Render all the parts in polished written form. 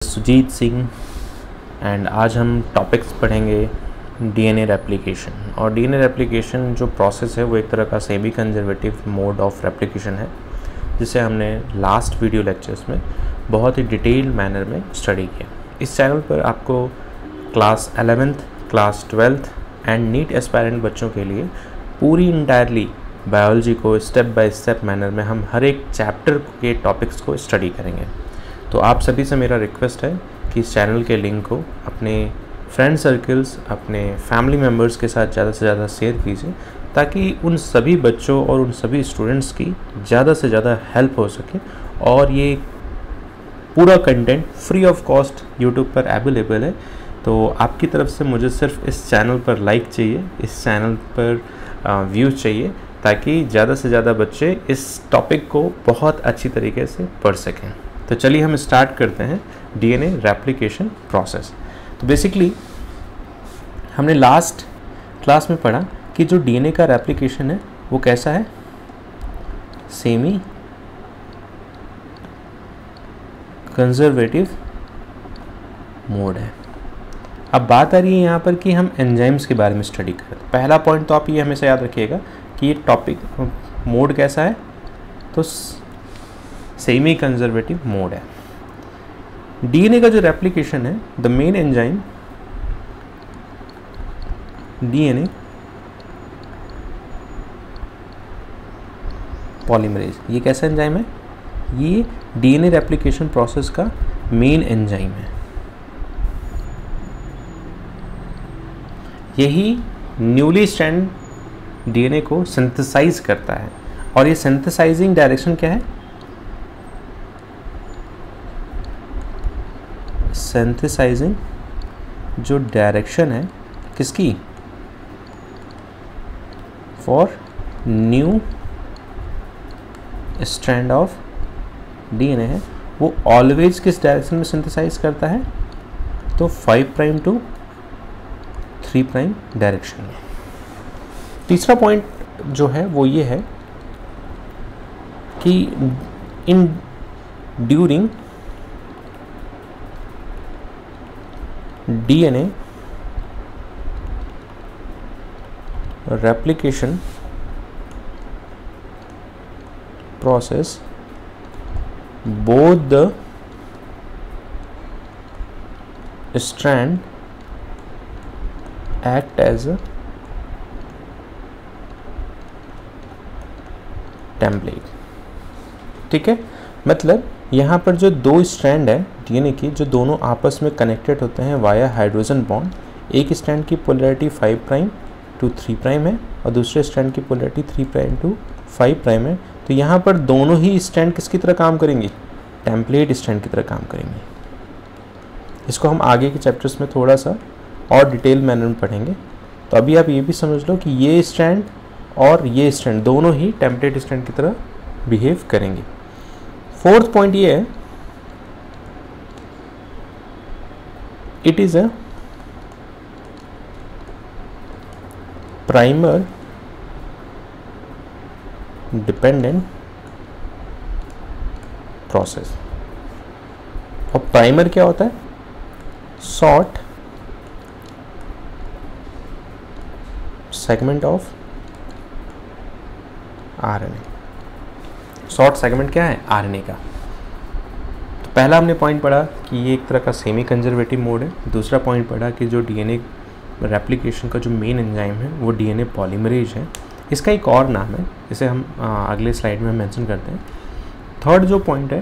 Sujit Singh and आज हम topics पढ़ेंगे डीएनए रेप्लिकेशन। और डीएनए रेप्लिकेशन जो प्रोसेस है वो एक तरह का semi conservative mode of replication है, जिसे हमने लास्ट वीडियो लेक्चर्स में बहुत ही डिटेल मैनर में स्टडी किया। इस चैनल पर आपको class 11th, class 12th and NEET aspirant बच्चों के लिए पूरी इंटायरली बायोलॉजी को स्टेप बाय स्टेप मैनर में हम हर एक चैप्टर के टॉपिक्स को स्टडी करेंगे। तो आप सभी से मेरा रिक्वेस्ट है कि इस चैनल के लिंक को अपने फ्रेंड सर्कल्स, अपने फैमिली मेम्बर्स के साथ ज़्यादा से ज़्यादा शेयर कीजिए, ताकि उन सभी बच्चों और उन सभी स्टूडेंट्स की ज़्यादा से ज़्यादा हेल्प हो सके। और ये पूरा content free of cost YouTube पर अवेलेबल है। तो आपकी तरफ से मुझे सिर्फ इस चैनल पर लाइक चाहिए, इस चैनल पर व्यूज़ चाहिए, ताकि ज़्यादा से ज़्यादा बच्चे इस टॉपिक को बहुत अच्छी तरीके से पढ़ सकें। तो चलिए हम स्टार्ट करते हैं डीएनए रेप्लिकेशन प्रोसेस। तो बेसिकली हमने लास्ट क्लास में पढ़ा कि जो डीएनए का रेप्लिकेशन है वो कैसा है, सेमी कंजर्वेटिव मोड है। अब बात आ रही है यहाँ पर कि हम एंजाइम्स के बारे में स्टडी करें। पहला पॉइंट तो आप ये हमेशा याद रखिएगा कि ये टॉपिक मोड कैसा है, तो सेमी कंजर्वेटिव मोड है। डीएनए का जो रेप्लिकेशन है, the main enzyme DNA polymerase, ये कैसा एंजाइम है? ये डीएनए रेप्लिकेशन प्रोसेस का मेन एंजाइम है। यही न्यूली स्ट्रैंड डीएनए को सिंथेसाइज करता है। और ये सिंथेसाइजिंग डायरेक्शन क्या है? सिंथेसाइजिंग जो डायरेक्शन है किसकी? For new strand of DNA है, वो ऑलवेज किस डायरेक्शन में सिंथेसाइज करता है? तो 5 प्राइम टू 3 प्राइम डायरेक्शन में। तीसरा पॉइंट जो है वो ये है कि in during DNA replication process both the strand act as a template। ठीक है, मतलब यहाँ पर जो दो स्ट्रैंड है डीएनए की, जो दोनों आपस में कनेक्टेड होते हैं वाया हाइड्रोजन बॉन्ड, एक स्ट्रैंड की पोलैरिटी 5 प्राइम टू 3 प्राइम है और दूसरे स्ट्रैंड की पोलैरिटी 3 प्राइम टू 5 प्राइम है। तो यहाँ पर दोनों ही स्ट्रैंड किसकी तरह काम करेंगे? टेम्पलेट स्ट्रैंड की तरह काम करेंगे। इसको हम आगे के चैप्टर्स में थोड़ा सा और डिटेल मैनर में पढ़ेंगे। तो अभी आप ये भी समझ लो कि ये स्ट्रैंड और ये स्ट्रैंड दोनों ही टेम्पलेट स्ट्रैंड की तरह बिहेव करेंगे। फोर्थ पॉइंट ये है, it is a primer dependent process. और प्राइमर क्या होता है? Short segment of RNA. Short segment क्या है? आरएनए का। तो पहला हमने पॉइंट पढ़ा कि ये एक तरह का सेमी कंजर्वेटिव मोड है। दूसरा पॉइंट पढ़ा कि जो डीएनए रेप्लिकेशन का जो मेन एंजाइम है वो डीएनए पॉलीमरेज है। इसका एक और नाम है, इसे हम अगले स्लाइड में मेंशन करते हैं। थर्ड जो पॉइंट है,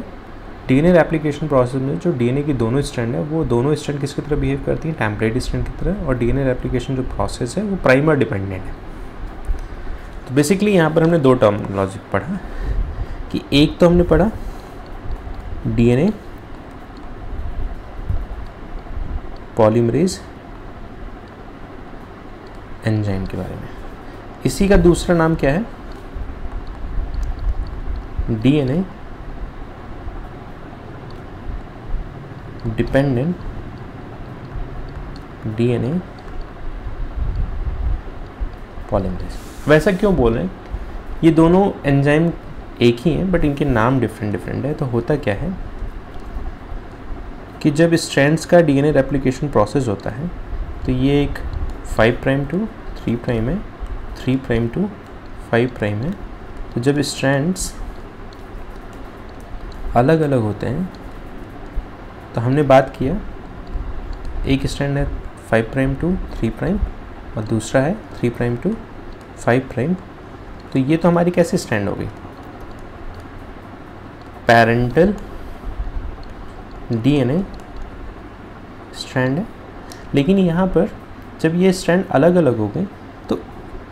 डीएनए रेप्लिकेशन प्रोसेस में जो डीएनए की दोनों स्ट्रैंड है वो दोनों स्ट्रैंड किसकी तरह बिहेव करती हैं? टेम्पलेट स्ट्रैंड की तरह। और डीएनए रेप्लिकेशन जो प्रोसेस है वो प्राइमर डिपेंडेंट है। तो बेसिकली यहाँ पर हमने दो टर्मिनोलॉजी पढ़ा कि एक तो हमने पढ़ा डीएनए पॉलीमरेज एंजाइम के बारे में। इसी का दूसरा नाम क्या है? DNA dependent DNA polymerase. वैसा क्यों बोल रहे हैं? ये दोनों एंजाइम एक ही हैं बट इनके नाम डिफरेंट डिफरेंट है। तो होता क्या है कि जब स्ट्रैंड्स का डीएनए रेप्लिकेशन प्रोसेस होता है तो ये एक 5 प्राइम टू 3 प्राइम है, 3 प्राइम टू 5 प्राइम है। तो जब स्ट्रैंड्स अलग अलग होते हैं तो हमने बात किया एक स्ट्रैंड है 5 प्राइम टू 3 प्राइम और दूसरा है 3 प्राइम टू 5 प्राइम। तो ये तो हमारी कैसी स्ट्रैंड हो गई, पैरेंटल डीएनए स्ट्रैंड है। लेकिन यहाँ पर जब ये स्ट्रैंड अलग अलग हो गए तो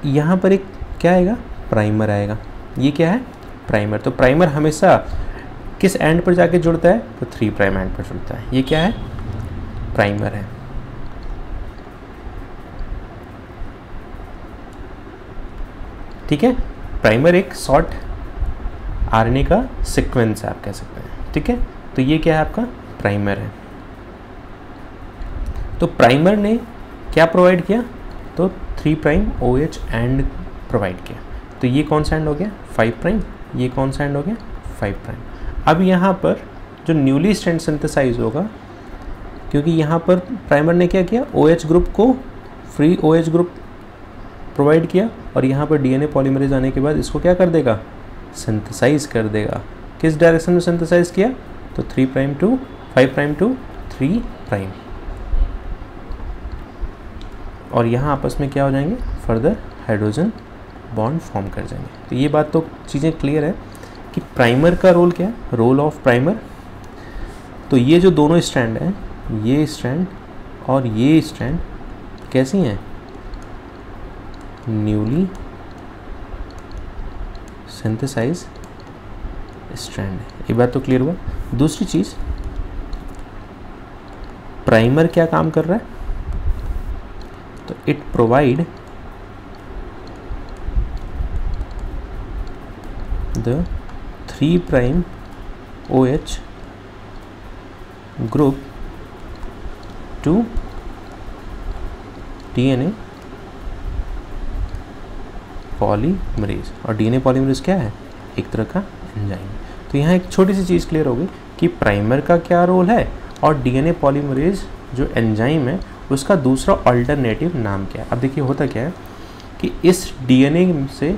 यहाँ पर एक क्या आएगा, प्राइमर आएगा। ये क्या है, प्राइमर। तो प्राइमर हमेशा किस एंड पर जाके जुड़ता है, तो 3 प्राइम एंड पर जुड़ता है। ये क्या है, प्राइमर है। ठीक है, प्राइमर एक शॉर्ट आरएनए का सीक्वेंस है, आप कह सकते हैं। ठीक है, तो ये क्या है, आपका प्राइमर है। तो प्राइमर ने क्या प्रोवाइड किया, तो 3 प्राइम OH एंड प्रोवाइड किया। तो ये कौन सा एंड हो गया, 5 प्राइम। ये कौन सा एंड हो गया, 5 प्राइम। अब यहाँ पर जो न्यूली स्ट्रैंड सिंथेसाइज होगा, क्योंकि यहाँ पर प्राइमर ने क्या किया, OH ग्रुप को फ्री OH ग्रुप प्रोवाइड किया और यहाँ पर डीएनए पॉलीमरेज आने के बाद इसको क्या कर देगा, सिंथेसाइज कर देगा। किस डायरेक्शन में सिंथेसाइज किया, तो 3 prime to 5 prime to 3 prime. और यहाँ आपस में क्या हो जाएंगे, फर्दर हाइड्रोजन बॉन्ड फॉर्म कर जाएंगे। तो ये बात तो चीज़ें क्लियर है कि प्राइमर का रोल क्या है, रोल ऑफ प्राइमर। तो ये जो दोनों स्ट्रैंड हैं, ये स्ट्रैंड और ये स्ट्रैंड कैसी हैं, न्यूली सिंथेसाइज स्ट्रैंड है। ये बात तो क्लियर हुआ। दूसरी चीज़, प्राइमर क्या काम कर रहा है, तो it provide the 3 prime OH group to DNA polymerase. और डीएनए पॉलीमरेज क्या है, एक तरह का एंजाइम। तो यहाँ एक छोटी सी चीज़ क्लियर हो गई कि प्राइमर का क्या रोल है और डीएनए पॉलीमरेज जो एंजाइम है उसका दूसरा अल्टरनेटिव नाम क्या है। अब देखिए होता क्या है कि इस डीएनए से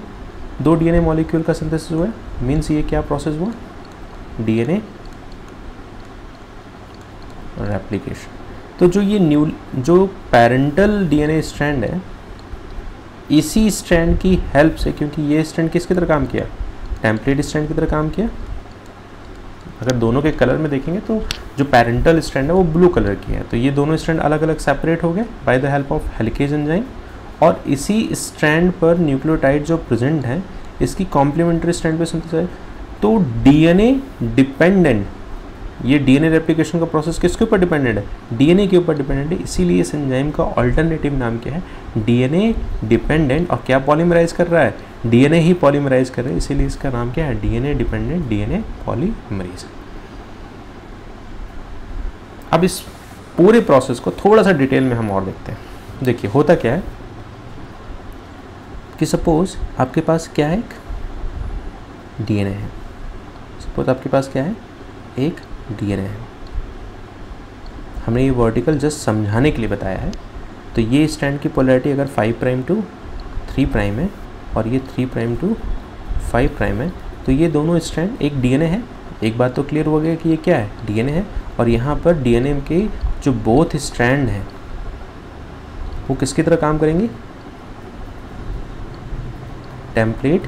2 डीएनए मॉलिक्यूल का सिंथेसिस हुआ है, मीन्स ये क्या प्रोसेस हुआ, डीएनए रेप्लिकेशन। तो जो ये जो पैरेंटल डीएनए स्ट्रैंड है, इसी स्ट्रैंड की हेल्प से, क्योंकि ये स्ट्रैंड किसकी तरह काम किया, टेम्पलेट स्ट्रैंड की तरह काम किया। अगर दोनों के कलर में देखेंगे तो जो पैरेंटल स्ट्रैंड है वो ब्लू कलर की है। तो ये दोनों स्ट्रैंड अलग अलग सेपरेट हो गए by the help of helicase enzyme. और इसी स्ट्रैंड पर न्यूक्लियोटाइड जो प्रेजेंट है इसकी कॉम्प्लीमेंट्री स्ट्रैंड पे सिंथेसाइज। तो डीएनए डिपेंडेंट, ये डीएनए रेप्लिकेशन का प्रोसेस किसके ऊपर डिपेंडेंट है, डीएनए के ऊपर डिपेंडेंट है। इसीलिए इस एंजाइम का अल्टरनेटिव नाम क्या है, डीएनए डिपेंडेंट। और क्या पॉलीमराइज कर रहा है, डीएनए ही पॉलीमराइज कर रहा है, इसीलिए इसका नाम क्या है, डीएनए डिपेंडेंट डीएनए पॉलीमरेज। अब इस पूरे प्रोसेस को थोड़ा सा डिटेल में हम और देखते हैं। देखिए होता क्या है कि सपोज आपके पास क्या है, एक डीएनए है। सपोज आपके पास क्या है, एक डीएनए है। हमने ये वर्टिकल जस्ट समझाने के लिए बताया है। तो ये स्ट्रैंड की पोलैरिटी अगर 5 प्राइम टू 3 प्राइम है और ये 3 प्राइम टू 5 प्राइम है, तो ये दोनों स्ट्रैंड एक डीएनए है। एक बात तो क्लियर हो गया कि ये क्या है, डीएनए है। और यहाँ पर डीएनए के जो बोथ स्ट्रैंड हैं वो किसकी तरह काम करेंगे, टेम्पलेट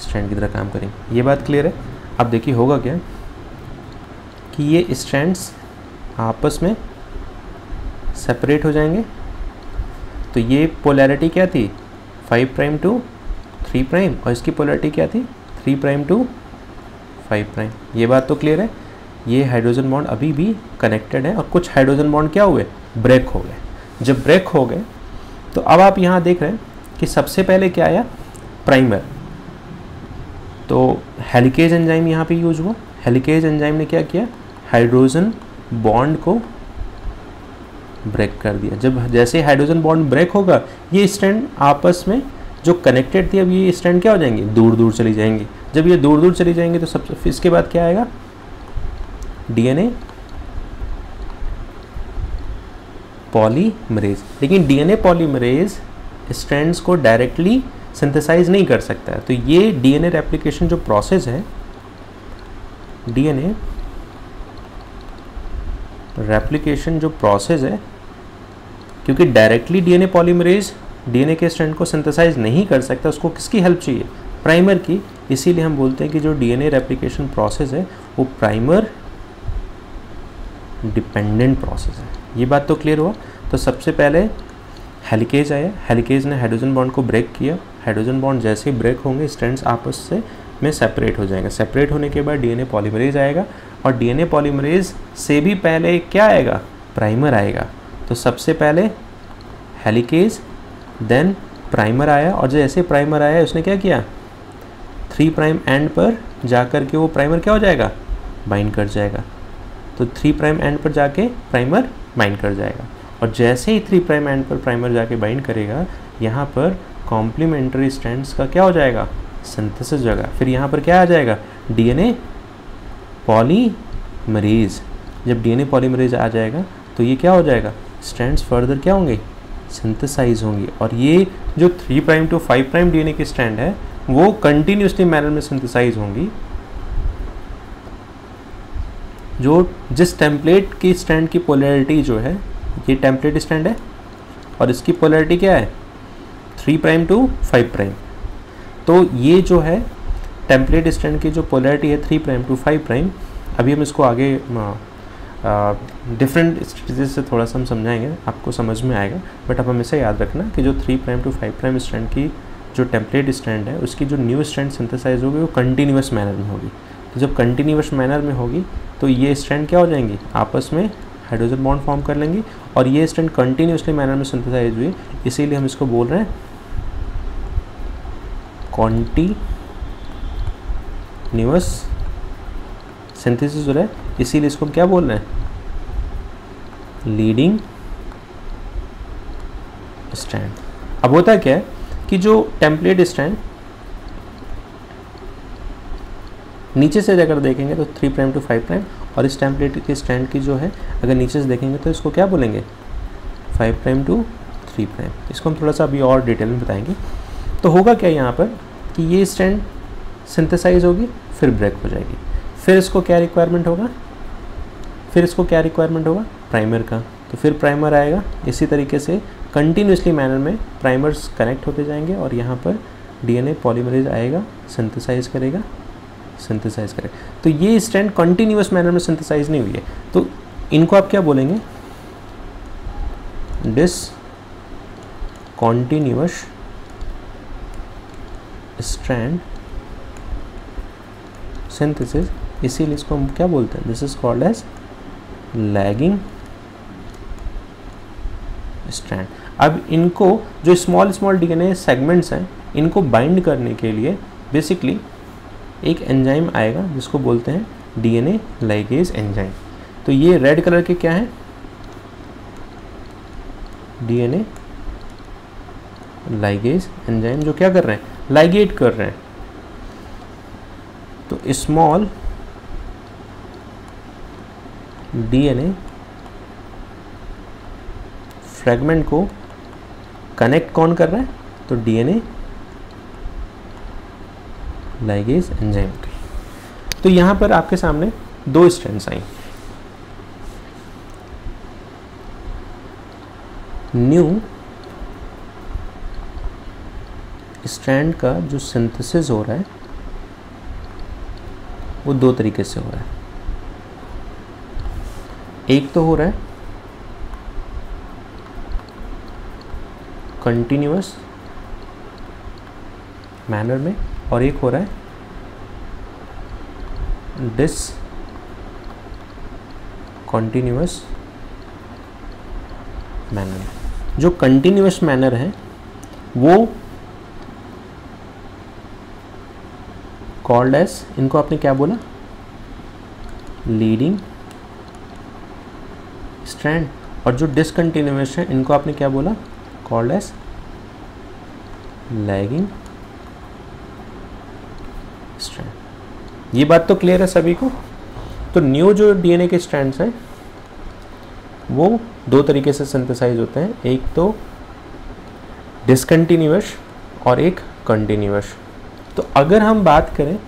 स्ट्रैंड की तरह काम करेंगे। ये बात क्लियर है। अब देखिए होगा क्या कि ये स्ट्रैंड्स आपस में सेपरेट हो जाएंगे। तो ये पोलैरिटी क्या थी, 5 प्राइम टू 3 प्राइम, और इसकी पोलैरिटी क्या थी, 3 प्राइम टू 5 प्राइम। ये बात तो क्लियर है। ये हाइड्रोजन बॉन्ड अभी भी कनेक्टेड है और कुछ हाइड्रोजन बॉन्ड क्या हुए, ब्रेक हो गए। जब ब्रेक हो गए तो अब आप यहाँ देख रहे हैं कि सबसे पहले क्या आया, प्राइमर। तो हेलिकेज एंजाइम यहाँ पे यूज हुआ। हेलिकेज एंजाइम ने क्या किया, हाइड्रोजन बॉन्ड को ब्रेक कर दिया। जब जैसे हाइड्रोजन बॉन्ड ब्रेक होगा, ये स्ट्रैंड आपस में जो कनेक्टेड थी, अब ये स्ट्रैंड क्या हो जाएंगे, दूर दूर चली जाएंगी। जब ये दूर दूर चली जाएंगे तो सबसे इसके बाद क्या आएगा, डीएनए पॉलीमरेज। लेकिन डीएनए पॉलीमरेज स्ट्रैंड्स को डायरेक्टली सिंथेसाइज नहीं कर सकता है। तो ये डीएनए रेप्लिकेशन जो प्रोसेस है, डीएनए रेप्लिकेशन जो प्रोसेस है, क्योंकि डायरेक्टली डीएनए पॉलीमरेज डीएनए के स्ट्रैंड को सिंथेसाइज नहीं कर सकता, उसको किसकी हेल्प चाहिए? प्राइमर की। इसीलिए हम बोलते हैं कि जो डीएनए रेप्लिकेशन प्रोसेस है वो प्राइमर डिपेंडेंट प्रोसेस है। ये बात तो क्लियर हुआ। तो सबसे पहले हेलिकेज आया, हेलिकेज ने हाइड्रोजन बॉन्ड को ब्रेक किया। हाइड्रोजन बॉन्ड जैसे ही ब्रेक होंगे स्ट्रैंड्स आपस से में सेपरेट हो जाएंगे। सेपरेट होने के बाद डीएनए पॉलीमरेज आएगा, और डीएनए पॉलीमरेज से भी पहले क्या आएगा? प्राइमर आएगा। तो सबसे पहले हेलिकेज, देन प्राइमर आया, और जैसे प्राइमर आया उसने क्या किया? 3 प्राइम एंड पर जाकर के वो प्राइमर क्या हो जाएगा? बाइंड कर जाएगा। तो 3 प्राइम एंड पर जाके प्राइमर बाइंड कर जाएगा, और जैसे ही 3 प्राइम एंड पर प्राइमर जाके बाइंड करेगा, यहाँ पर कॉम्प्लीमेंट्री स्ट्रैंड्स का क्या हो जाएगा? सिंथेसिस होगा। फिर यहाँ पर क्या आ जाएगा? DNA polymerase. जब डीएनए पॉलीमरेज आ जाएगा तो ये क्या हो जाएगा? स्ट्रैंड्स फर्दर क्या होंगे? सिंथेसाइज होंगी, और ये जो 3 प्राइम टू 5 प्राइम डीएनए की स्ट्रैंड है वो कंटिन्यूसली मैनर में सिंथेसाइज होंगी। जो जिस टेम्पलेट की स्ट्रैंड की पोलैरिटी जो है, ये टेम्पलेट स्ट्रैंड है और इसकी पोलैरिटी क्या है? 3 प्राइम टू 5 प्राइम। तो ये जो है टेम्पलेट स्ट्रैंड की जो पोलैरिटी है 3 प्राइम टू 5 प्राइम, अभी हम इसको आगे डिफरेंट स्टेजेस से थोड़ा सा हम समझाएंगे, आपको समझ में आएगा। बट आप हमेशा याद रखना कि जो 3 प्राइम टू 5 प्राइम स्ट्रैंड की जो टेम्पलेट स्ट्रैंड है उसकी जो न्यू स्ट्रैंड सिंथेसाइज होगी वो कंटिन्यूअस मैनर में होगी। तो जब कंटिन्यूअस मैनर में होगी तो ये स्ट्रैंड क्या हो जाएंगी? आपस में हाइड्रोजन बॉन्ड फॉर्म कर लेंगी, और ये स्ट्रैंड कंटिन्यूअसली मैनर में सिंथेसाइज हुई, इसीलिए हम इसको बोल रहे हैं कॉन्टिन्यूअस सिंथेसिस हो रहा है, इसीलिए इसको क्या बोल रहे हैं? Leading strand. अब होता क्या है कि जो टेम्पलेट स्ट्रैंड नीचे से अगर देखेंगे तो 3 प्राइम टू 5 प्राइम, और इस टेम्पलेट की स्ट्रैंड की जो है अगर नीचे से देखेंगे तो इसको क्या बोलेंगे? 5 प्राइम टू 3 प्राइम। इसको हम थोड़ा सा अभी और डिटेल में बताएंगे। तो होगा क्या यहाँ पर कि ये स्ट्रैंड सिंथेसाइज होगी, फिर ब्रेक हो जाएगी, फिर इसको क्या रिक्वायरमेंट होगा? प्राइमर का। तो फिर प्राइमर आएगा, इसी तरीके से कंटिन्यूसली मैनर में प्राइमर्स कनेक्ट होते जाएंगे, और यहाँ पर डीएनए पॉलीमरेज आएगा, सिंथेसाइज करेगा। तो ये स्ट्रैंड कंटिन्यूअस मैनर में सिंथेसाइज नहीं हुई है, तो इनको आप क्या बोलेंगे? डिसकंटिन्यूअस स्ट्रैंड सिंथेसिस, इसीलिए इसको हम क्या बोलते हैं? This is called as lagging strand. अब इनको जो स्मॉल डीएनए सेगमेंट्स हैं इनको बाइंड करने के लिए बेसिकली एक एंजाइम आएगा जिसको बोलते हैं डीएनए लाइगेज एंजाइम। तो ये रेड कलर के क्या है? डीएनए लाइगेज एंजाइम, जो क्या कर रहे हैं? लाइगेट कर रहे हैं। तो स्मॉल डीएनए फ्रेगमेंट को कनेक्ट कौन कर रहा है? तो डीएनए लाइगेज एंजाइम की। तो यहाँ पर आपके सामने 2 स्ट्रैंड्स आई। न्यू स्ट्रैंड का जो सिंथेसिस हो रहा है वो 2 तरीके से हो रहा है। एक तो हो रहा है कंटिन्यूअस मैनर में, और एक हो रहा है डिसकंटिन्यूअस मैनर में। जो कंटिन्यूअस मैनर है वो कॉल्ड एज, इनको आपने क्या बोला? Leading strand. और जो डिसकंटिन्यूअस है इनको आपने क्या बोला? Called as lagging strand. ये बात तो क्लियर है सभी को? तो न्यू जो डीएनए के स्ट्रैंड्स हैं वो दो तरीके से सिंथेसाइज होते हैं, एक तो डिसकंटिन्यूअस और एक कंटिन्यूअस। तो अगर हम बात करें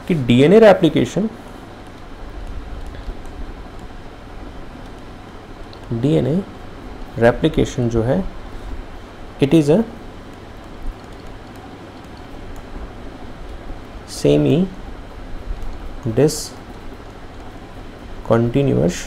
कि डीएनए रेप्लिकेशन, जो है it is a semi discontinuous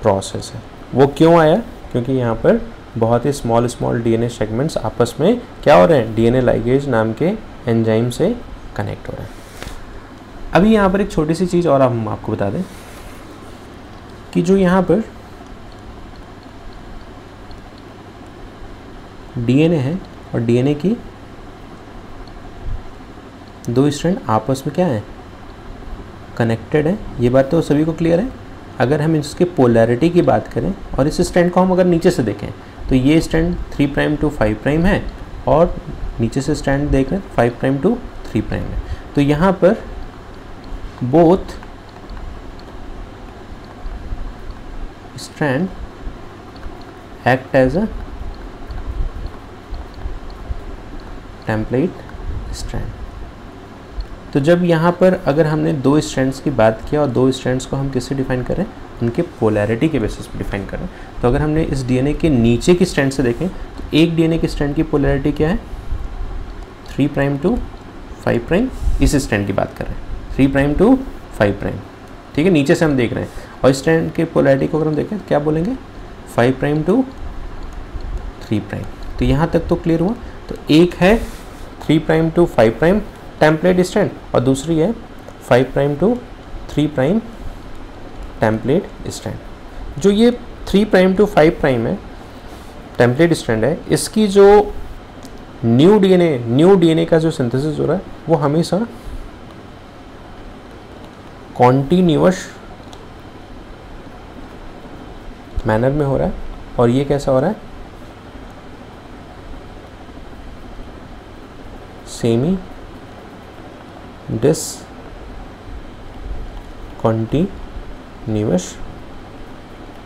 process है। वो क्यों आया? क्योंकि यहाँ पर बहुत ही स्मॉल डीएनए सेगमेंट्स आपस में क्या हो रहे हैं, डीएनए लाइगेज नाम के एंजाइम से कनेक्ट हो रहे हैं। अभी यहाँ पर एक छोटी सी चीज़ और हम आपको बता दें कि जो यहाँ पर डीएनए है और डीएनए की दो स्ट्रैंड आपस में क्या है, कनेक्टेड है। ये बात तो सभी को क्लियर है। अगर हम इसके पोलैरिटी की बात करें और इस स्ट्रैंड को हम अगर नीचे से देखें तो ये स्ट्रैंड 3 प्राइम टू 5 प्राइम है और नीचे से स्ट्रैंड देख रहे हैं 5 प्राइम टू 3 प्राइम है। तो यहाँ पर both strand act as a template strand. तो जब यहाँ पर अगर हमने दो स्ट्रैंड्स की बात किया और दो स्ट्रैंड्स को हम किससे डिफाइन करें, उनके पोलैरिटी के बेसिस पे डिफाइन करें, तो अगर हमने इस डीएनए के नीचे की स्ट्रैंड से देखें तो एक डीएनए की स्ट्रैंड की पोलैरिटी क्या है, 3 प्राइम टू 5 प्राइम। इस स्ट्रैंड की बात कर रहे हैं 3 प्राइम टू 5 प्राइम, ठीक है, नीचे से हम देख रहे हैं। और इस स्ट्रैंड के पोलैरिटी को अगर हम देखें तो क्या बोलेंगे, 5 प्राइम टू 3 प्राइम। तो यहाँ तक तो क्लियर हुआ। तो एक है 3 prime to 5 prime template strand और दूसरी है 5 prime to 3 prime template strand. जो ये 3 प्राइम टू 5 प्राइम है टेम्पलेट स्ट्रैंड है, इसकी जो न्यू डीएनए का जो सिंथेसिस हो रहा है वो हमेशा कॉन्टिन्यूअस मैनर में हो रहा है। और ये कैसा हो रहा है, सेमी डिसकंटिन्यूअस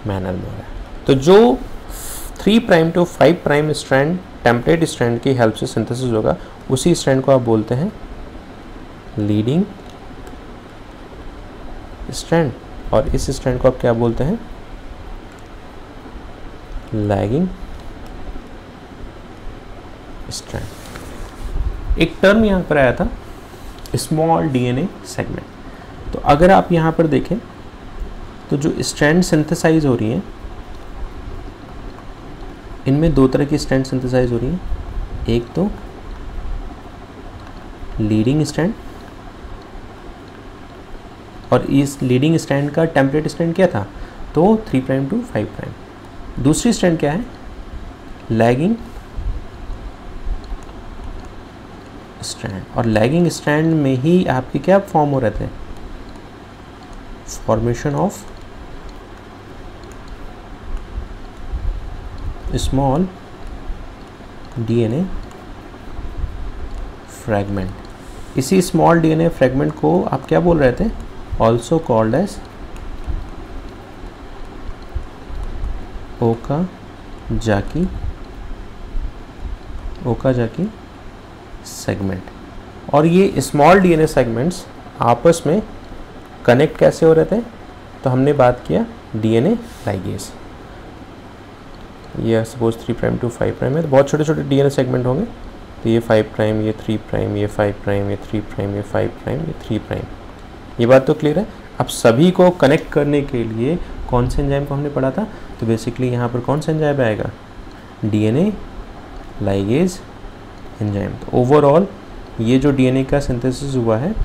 मैनर में हो रहा है। तो जो 3 prime to 5 prime strand template strand की हेल्प से सिंथेसिस होगा, उसी स्ट्रैंड को आप बोलते हैं लीडिंग स्ट्रैंड और इस स्ट्रैंड को आप क्या बोलते हैं, लैगिंग स्ट्रैंड। एक टर्म यहाँ पर आया था स्मॉल डीएनए सेगमेंट। तो अगर आप यहाँ पर देखें तो जो स्ट्रैंड सिंथेसाइज हो रही हैं, इनमें दो तरह की स्ट्रैंड सिंथेसाइज हो रही हैं। एक तो लीडिंग स्ट्रैंड और इस लीडिंग स्ट्रैंड का टेम्पलेट स्ट्रैंड क्या था, तो 3 प्राइम टू 5 प्राइम। दूसरी स्ट्रैंड क्या है, लैगिंग स्ट्रैंड। और लैगिंग स्ट्रैंड में ही आपके क्या फॉर्म हो रहे थे, formation of small DNA fragment. इसी स्मॉल डीएनए फ्रैगमेंट को आप क्या बोल रहे थे, also called as Okazaki segment. और ये स्मॉल डीएनए सेगमेंट्स आपस में कनेक्ट कैसे हो रहे थे, तो हमने बात किया डीएनए लाइगेज। ये सपोज 3 प्राइम टू 5 प्राइम है, तो बहुत छोटे छोटे डीएनए सेगमेंट होंगे। तो ये 5 प्राइम, ये 3 प्राइम, ये 5 प्राइम, ये 3 प्राइम, ये 5 प्राइम, ये 3 प्राइम। ये बात तो क्लियर है। अब सभी को कनेक्ट करने के लिए कौन से एंजाइम को हमने पढ़ा था, तो बेसिकली यहाँ पर कौन सा एंजाइम आएगा, डीएनए लाइगेज एंजाइम। तो ओवरऑल ये जो डीएनए का सिंथेसिस हुआ है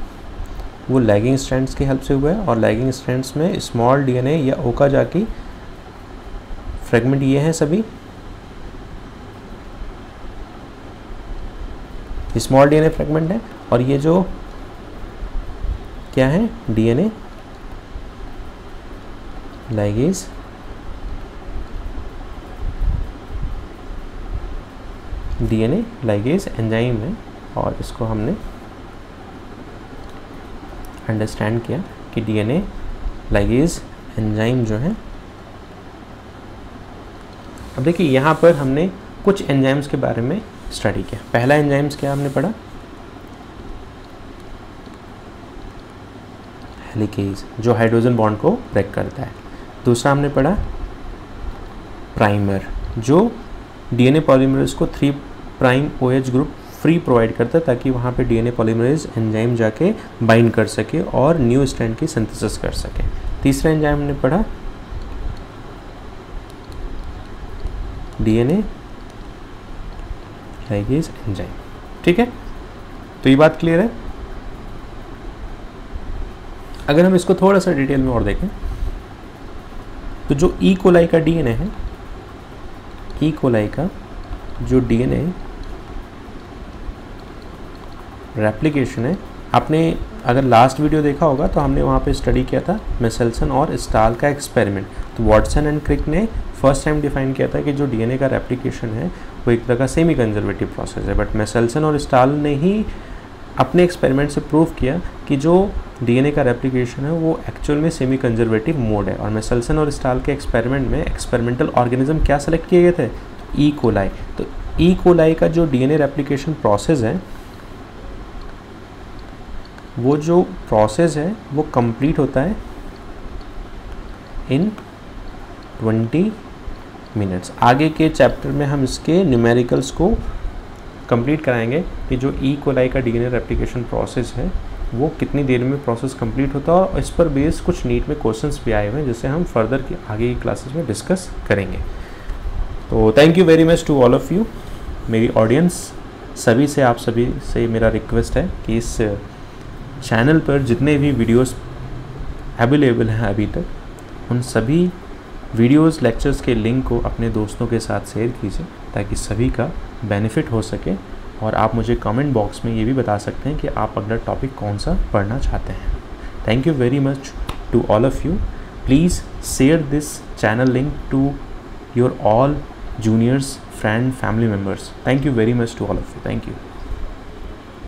वो लैगिंग स्ट्रैंड्स की हेल्प से हुआ है। और लैगिंग स्ट्रैंड्स में स्मॉल डीएनए या ओकाजाकी फ्रेगमेंट ये हैं, सभी स्मॉल डीएनए फ्रेगमेंट है। और ये जो क्या है, डीएनए लाइगेज एंजाइम है। और इसको हमने अंडरस्टैंड किया कि डीएनए लाइगेज एंजाइम जो है। अब देखिए यहाँ पर हमने कुछ एंजाइम्स के बारे में स्टडी किया। पहला एंजाइम्स क्या हमने पढ़ा, हेलिकेज, जो हाइड्रोजन बॉन्ड को ब्रेक करता है। दूसरा हमने पढ़ा प्राइमर, जो डीएनए पॉलीमरेज को 3' OH ग्रुप फ्री प्रोवाइड करता है ताकि वहाँ पे डीएनए पॉलीमरेज एंजाइम जाके बाइंड कर सके और न्यू स्ट्रैंड की सिंथेसिस कर सके। तीसरा एंजाइम हमने पढ़ा डीएनए लाइगेज एंजाइम। ठीक है, तो ये बात क्लियर है। अगर हम इसको थोड़ा सा डिटेल में और देखें तो जो ई कोलाई का डीएनए है, ई कोलाई का जो डीएनए रेप्लिकेशन है, आपने अगर लास्ट वीडियो देखा होगा तो हमने वहाँ पे स्टडी किया था मेसेल्सन और स्टाल का एक्सपेरिमेंट। तो वॉटसन एंड क्रिक ने फर्स्ट टाइम डिफाइन किया था कि जो डीएनए का रेप्लिकेशन है वो एक तरह का सेमी कंजर्वेटिव प्रोसेस है, बट मेसेल्सन और स्टाल ने ही अपने एक्सपेरिमेंट से प्रूव किया कि जो डीएनए का रेप्लिकेशन है वो एक्चुअल में सेमी कंजर्वेटिव मोड है। और मेसेल्सन और स्टाल के एक्सपेरिमेंट में एक्सपेरिमेंटल ऑर्गेनिज्म क्या सेलेक्ट किए गए थे, ई कोलाई। तो ई कोलाई का जो डीएनए रेप्लिकेशन प्रोसेस है, वो जो प्रोसेस है वो कंप्लीट होता है इन 20 मिनट्स। आगे के चैप्टर में हम इसके न्यूमेरिकल्स को कंप्लीट कराएंगे कि जो ई कोलाई का डीएनए रेप्लिकेशन प्रोसेस है वो कितनी देर में प्रोसेस कंप्लीट होता है, और इस पर बेस कुछ नीट में क्वेश्चंस भी आए हुए हैं जिसे हम फर्दर की आगे की क्लासेस में डिस्कस करेंगे। तो thank you very much to all of you, मेरी ऑडियंस सभी से, आप सभी से मेरा रिक्वेस्ट है कि इस चैनल पर जितने भी वीडियोस अवेलेबल हैं अभी तक, उन सभी वीडियोस लेक्चर्स के लिंक को अपने दोस्तों के साथ शेयर कीजिए ताकि सभी का बेनिफिट हो सके। और आप मुझे कमेंट बॉक्स में ये भी बता सकते हैं कि आप अगला टॉपिक कौन सा पढ़ना चाहते हैं। Thank you very much to all of you. Please share this channel link to your all juniors, friend, family members. Thank you very much to all of you. Thank you.